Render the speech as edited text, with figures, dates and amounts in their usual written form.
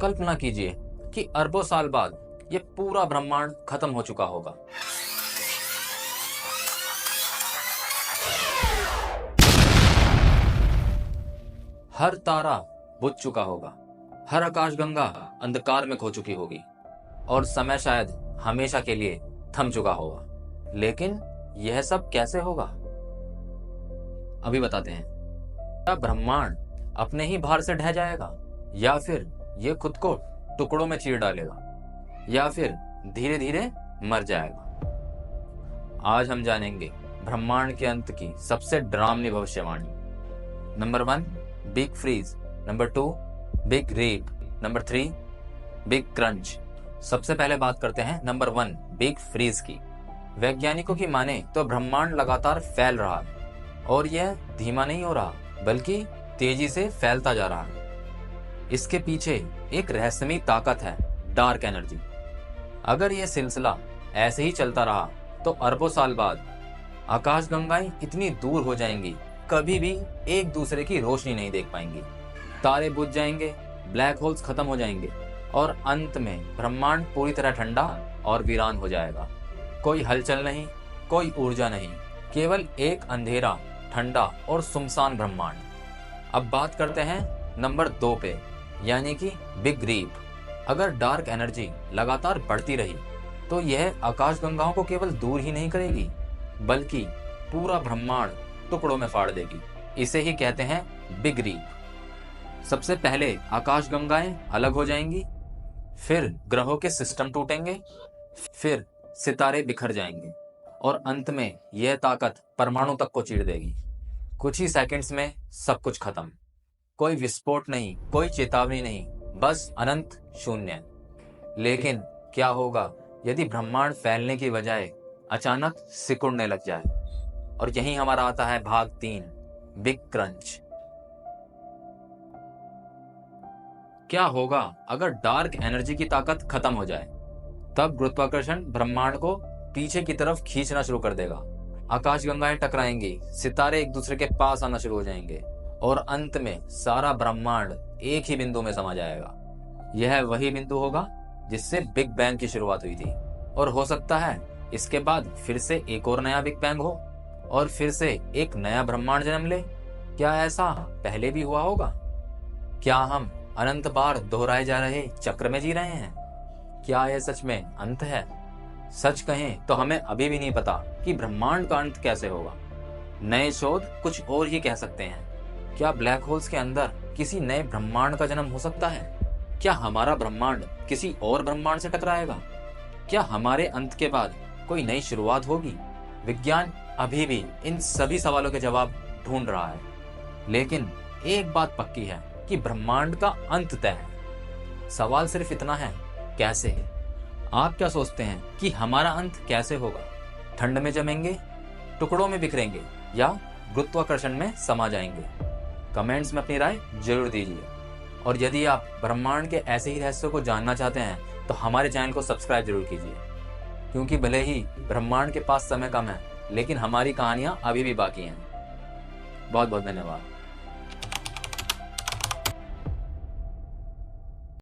कल्पना कीजिए कि अरबों साल बाद ये पूरा ब्रह्मांड खत्म हो चुका होगा। हर तारा बुझ चुका होगा, हर आकाशगंगा अंधकार में खो चुकी होगी और समय शायद हमेशा के लिए थम चुका होगा। लेकिन यह सब कैसे होगा, अभी बताते हैं। क्या ब्रह्मांड अपने ही भार से ढह जाएगा, या फिर ये खुद को टुकड़ों में चीर डालेगा, या फिर धीरे धीरे मर जाएगा? आज हम जानेंगे ब्रह्मांड के अंत की सबसे डरावनी भविष्यवाणी। Number 1, big freeze. Number 2, big rip. Number 3, big crunch. सबसे पहले बात करते हैं नंबर 1, बिग फ्रीज की। वैज्ञानिकों की माने तो ब्रह्मांड लगातार फैल रहा है और यह धीमा नहीं हो रहा, बल्कि तेजी से फैलता जा रहा है। इसके पीछे एक रहस्यमयी ताकत है, डार्क एनर्जी। अगर यह सिलसिला ऐसे ही चलता रहा तो अरबों साल बाद आकाशगंगाएं इतनी दूर हो जाएंगी, कभी भी एक दूसरे की रोशनी नहीं देख पाएंगी। तारे बुझ जाएंगे, ब्लैक होल्स खत्म हो जाएंगे और अंत में ब्रह्मांड पूरी तरह ठंडा और वीरान हो जाएगा। कोई हलचल नहीं, कोई ऊर्जा नहीं, केवल एक अंधेरा, ठंडा और सुनसान ब्रह्मांड। अब बात करते हैं नंबर 2 पे, यानी कि बिग रीप। अगर डार्क एनर्जी लगातार बढ़ती रही तो यह आकाशगंगाओं को केवल दूर ही नहीं करेगी, बल्कि पूरा ब्रह्मांड टुकड़ों में फाड़ देगी। इसे ही कहते हैं बिग रीप। सबसे पहले आकाशगंगाएं अलग हो जाएंगी, फिर ग्रहों के सिस्टम टूटेंगे, फिर सितारे बिखर जाएंगे और अंत में यह ताकत परमाणु तक को चीर देगी। कुछ ही सेकंड्स में सब कुछ खत्म। कोई विस्फोट नहीं, कोई चेतावनी नहीं, बस अनंत शून्य। लेकिन क्या होगा यदि ब्रह्मांड फैलने की बजाय अचानक सिकुड़ने लग जाए? और यहीं हमारा आता है भाग 3, बिग क्रंच। क्या होगा अगर डार्क एनर्जी की ताकत खत्म हो जाए? तब गुरुत्वाकर्षण ब्रह्मांड को पीछे की तरफ खींचना शुरू कर देगा। आकाशगंगाएं टकराएंगी, सितारे एक दूसरे के पास आना शुरू हो जाएंगे और अंत में सारा ब्रह्मांड एक ही बिंदु में समा जाएगा। यह वही बिंदु होगा जिससे बिग बैंग की शुरुआत हुई थी, और हो सकता है इसके बाद फिर से एक और नया बिग बैंग हो और फिर से एक नया ब्रह्मांड जन्म ले। क्या ऐसा पहले भी हुआ होगा? क्या हम अनंत बार दोहराए जा रहे चक्र में जी रहे हैं? क्या यह सच में अंत है? सच कहें तो हमें अभी भी नहीं पता कि ब्रह्मांड का अंत कैसे होगा। नए शोध कुछ और ही कह सकते हैं। क्या ब्लैक होल्स के अंदर किसी नए ब्रह्मांड का जन्म हो सकता है? क्या हमारा ब्रह्मांड किसी और ब्रह्मांड से टकराएगा? क्या हमारे अंत के बाद कोई नई शुरुआत होगी? विज्ञान अभी भी इन सभी सवालों के जवाब ढूंढ रहा है, लेकिन एक बात पक्की है कि ब्रह्मांड का अंत तय है। सवाल सिर्फ इतना है, कैसे? आप क्या सोचते हैं कि हमारा अंत कैसे होगा? ठंड में जमेंगे, टुकड़ों में बिखरेंगे, या गुरुत्वाकर्षण में समा जाएंगे? कमेंट्स में अपनी राय जरूर दीजिए। और यदि आप ब्रह्मांड के ऐसे ही रहस्यों को जानना चाहते हैं तो हमारे चैनल को सब्सक्राइब जरूर कीजिए, क्योंकि भले ही ब्रह्मांड के पास समय कम है, लेकिन हमारी कहानियां अभी भी बाकी हैं। बहुत बहुत धन्यवाद।